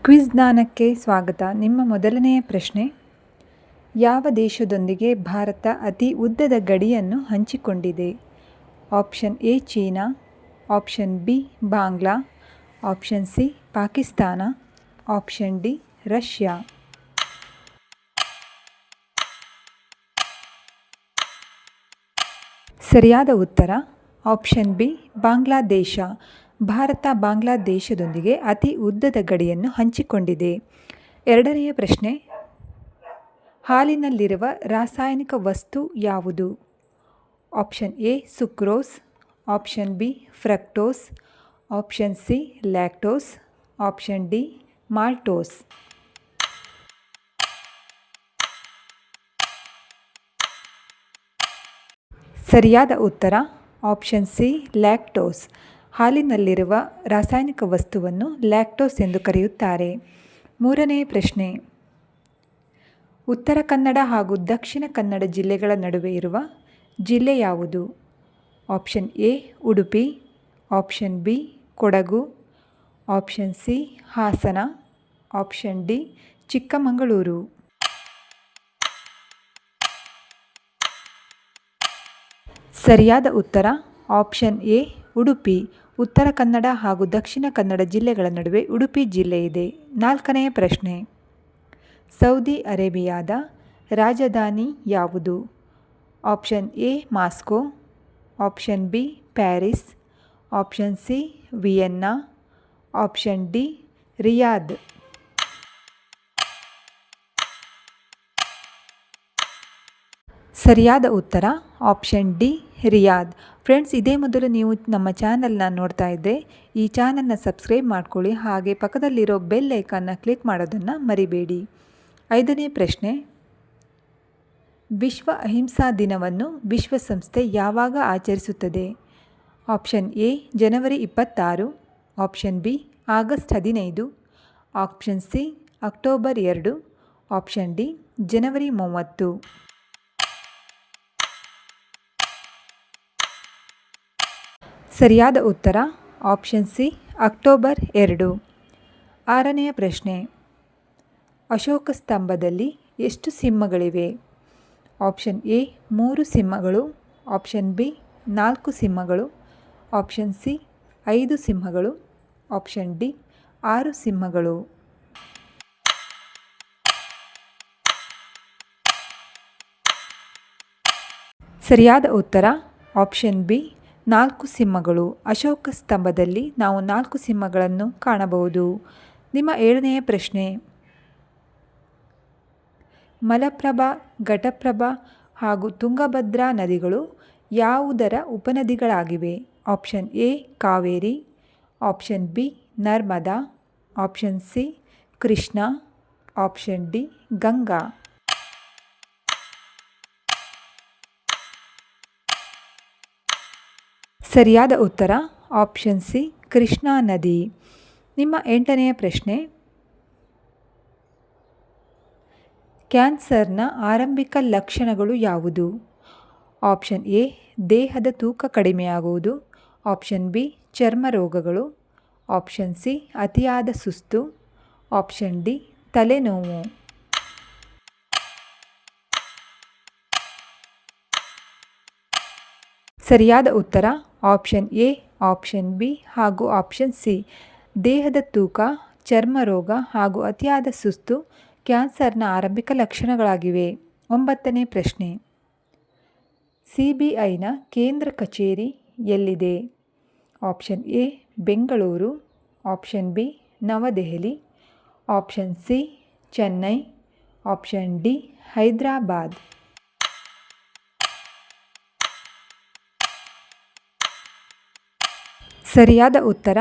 Quiz ಜ್ಞಾನಕ್ಕೆ ಸ್ವಾಗತ. ನಿಮ್ಮ ಮೊದಲನೆಯ ಪ್ರಶ್ನೆ: ಯಾವ ದೇಶದೊಂದಿಗೆ ಭಾರತ ಅತಿ ಉದ್ದದ ಗಡಿಯನ್ನು ಹಂಚಿಕೊಂಡಿದೆ? Option A China, option B Bangla, option C Pakistan, option D Russia. ಸರಿಯಾದ ಉತ್ತರ ಆಪ್ಷನ್ ಬಿ ಬಾಂಗ್ಲಾದೇಶ. ಭಾರತ ಬಾಂಗ್ಲಾದೇಶದೊಂದಿಗೆ ಅತಿ ಉದ್ದದ ಗಡಿಯನ್ನು ಹಂಚಿಕೊಂಡಿದೆ. ಎರಡನೆಯ ಪ್ರಶ್ನೆ: ಹಾಲಿನಲ್ಲಿರುವ ರಾಸಾಯನಿಕ ವಸ್ತು ಯಾವುದು? Option A sucrose, option B fructose, option C lactose, option D maltose. ಸರಿಯಾದ ಉತ್ತರ ಆಪ್ಷನ್ ಸಿ ಲ್ಯಾಕ್ಟೋಸ್. ಹಾಲಿನಲ್ಲಿರುವ ರಾಸಾಯನಿಕ ವಸ್ತುವನ್ನು ಲ್ಯಾಕ್ಟೋಸ್ ಎಂದು ಕರೆಯುತ್ತಾರೆ. ಮೂರನೆಯ ಪ್ರಶ್ನೆ: ಉತ್ತರ ಕನ್ನಡ ಹಾಗೂ ದಕ್ಷಿಣ ಕನ್ನಡ ಜಿಲ್ಲೆಗಳ ನಡುವೆ ಇರುವ ಜಿಲ್ಲೆ ಯಾವುದು? Option A Udupi, option B Kodagu, option C Hassan, option D Chikkamagaluru. ಸರಿಯಾದ ಉತ್ತರ ಆಪ್ಷನ್ ಎ ಉಡುಪಿ. ಉತ್ತರ ಕನ್ನಡ ಹಾಗೂ ದಕ್ಷಿಣ ಕನ್ನಡ ಜಿಲ್ಲೆಗಳ ನಡುವೆ ಉಡುಪಿ ಜಿಲ್ಲೆ ಇದೆ. ನಾಲ್ಕನೆಯ ಪ್ರಶ್ನೆ: ಸೌದಿ ಅರೇಬಿಯಾದ ರಾಜಧಾನಿ ಯಾವುದು? Option A Moscow, option B Paris, option C Vienna, option D Riyadh. ಸರಿಯಾದ ಉತ್ತರ ಆಪ್ಷನ್ ಡಿ ರಿಯಾದ್. ಫ್ರೆಂಡ್ಸ್, ಇದೇ ಮೊದಲು ನೀವು ನಮ್ಮ ಚಾನಲ್ನ ನೋಡ್ತಾ ಇದ್ದರೆ ಈ ಚಾನಲ್ನ ಸಬ್ಸ್ಕ್ರೈಬ್ ಮಾಡ್ಕೊಳ್ಳಿ, ಹಾಗೆ ಪಕ್ಕದಲ್ಲಿರೋ ಬೆಲ್ ಐಕಾನ್ನ ಕ್ಲಿಕ್ ಮಾಡೋದನ್ನು ಮರಿಬೇಡಿ. ಐದನೇ ಪ್ರಶ್ನೆ: ವಿಶ್ವ ಅಹಿಂಸಾ ದಿನವನ್ನು ವಿಶ್ವಸಂಸ್ಥೆ ಯಾವಾಗ ಆಚರಿಸುತ್ತದೆ? ಆಪ್ಷನ್ ಎ ಜನವರಿ 26, option B August 15, option C October 2, option D ಜನವರಿ 30. ಸರಿಯಾದ ಉತ್ತರ ಆಪ್ಷನ್ ಸಿ ಅಕ್ಟೋಬರ್ 2. ಆರನೆಯ ಪ್ರಶ್ನೆ: ಅಶೋಕ ಸ್ತಂಭದಲ್ಲಿ ಎಷ್ಟು ಸಿಂಹಗಳಿವೆ? ಆಪ್ಷನ್ ಎ 3 ಸಿಂಹಗಳು, ಆಪ್ಷನ್ ಬಿ 4 ಸಿಂಹಗಳು, ಆಪ್ಷನ್ ಸಿ 5 ಸಿಂಹಗಳು, ಆಪ್ಷನ್ ಡಿ 6 ಸಿಂಹಗಳು. ಸರಿಯಾದ ಉತ್ತರ ಆಪ್ಷನ್ ಬಿ 4 ಸಿಂಹಗಳು. ಅಶೋಕ ಸ್ತಂಭದಲ್ಲಿ ನಾವು 4 ಸಿಂಹಗಳನ್ನು ಕಾಣಬಹುದು. ನಿಮ್ಮ ಏಳನೆಯ ಪ್ರಶ್ನೆ: ಮಲಪ್ರಭಾ, ಘಟಪ್ರಭಾ ಹಾಗೂ ತುಂಗಭದ್ರಾ ನದಿಗಳು ಯಾವುದರ ಉಪನದಿಗಳಾಗಿವೆ? Option A Kaveri, option B Narmada, option C Krishna, option D Ganga. ಸರಿಯಾದ ಉತ್ತರ ಆಪ್ಷನ್ ಸಿ ಕೃಷ್ಣಾ ನದಿ. ನಿಮ್ಮ ಎಂಟನೆಯ ಪ್ರಶ್ನೆ: ಕ್ಯಾನ್ಸರ್ನ ಆರಂಭಿಕ ಲಕ್ಷಣಗಳು ಯಾವುದು? ಆಪ್ಷನ್ ಎ ದೇಹದ ತೂಕ ಕಡಿಮೆಯಾಗುವುದು, ಆಪ್ಷನ್ ಬಿ ಚರ್ಮ ರೋಗಗಳು, ಆಪ್ಷನ್ ಸಿ ಅತಿಯಾದ ಸುಸ್ತು, ಆಪ್ಷನ್ ಡಿ ತಲೆನೋವು. ಸರಿಯಾದ ಉತ್ತರ ಆಪ್ಷನ್ ಎ, ಆಪ್ಷನ್ ಬಿ ಹಾಗೂ ಆಪ್ಷನ್ ಸಿ. ದೇಹದ ತೂಕ, ಚರ್ಮ ರೋಗ ಹಾಗೂ ಅತಿಯಾದ ಸುಸ್ತು ಕ್ಯಾನ್ಸರ್ನ ಆರಂಭಿಕ ಲಕ್ಷಣಗಳಾಗಿವೆ. ಒಂಬತ್ತನೇ ಪ್ರಶ್ನೆ: CBIನ ಕೇಂದ್ರ ಕಚೇರಿ ಎಲ್ಲಿದೆ? Option A Bengaluru, option B Navadehali, option C Chennai, option D Hyderabad. ಸರಿಯಾದ ಉತ್ತರ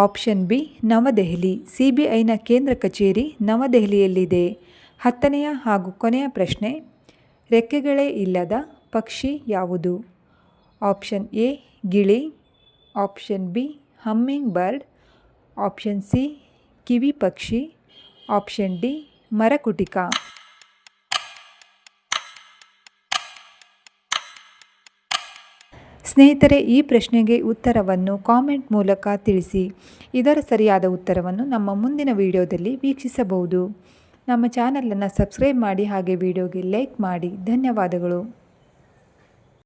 ಆಪ್ಷನ್ ಬಿ ನವದೆಹಲಿ. CBIನ ಕೇಂದ್ರ ಕಚೇರಿ ನವದೆಹಲಿಯಲ್ಲಿದೆ. ಹತ್ತನೆಯ ಹಾಗೂ ಕೊನೆಯ ಪ್ರಶ್ನೆ: ರೆಕ್ಕೆಗಳೇ ಇಲ್ಲದ ಪಕ್ಷಿ ಯಾವುದು? ಆಪ್ಷನ್ ಎ ಗಿಳಿ, option B hummingbird, option C kiwi ಪಕ್ಷಿ, ಆಪ್ಷನ್ ಡಿ ಮರಕುಟಿಕ. ಸ್ನೇಹಿತರೆ, ಈ ಪ್ರಶ್ನೆಗೆ ಉತ್ತರವನ್ನು ಕಾಮೆಂಟ್ ಮೂಲಕ ತಿಳಿಸಿ. ಇದರ ಸರಿಯಾದ ಉತ್ತರವನ್ನು ನಮ್ಮ ಮುಂದಿನ ವಿಡಿಯೋದಲ್ಲಿ ವೀಕ್ಷಿಸಬಹುದು. ನಮ್ಮ ಚಾನಲನ್ನು ಸಬ್ಸ್ಕ್ರೈಬ್ ಮಾಡಿ, ಹಾಗೆ ವಿಡಿಯೋಗೆ ಲೈಕ್ ಮಾಡಿ. ಧನ್ಯವಾದಗಳು.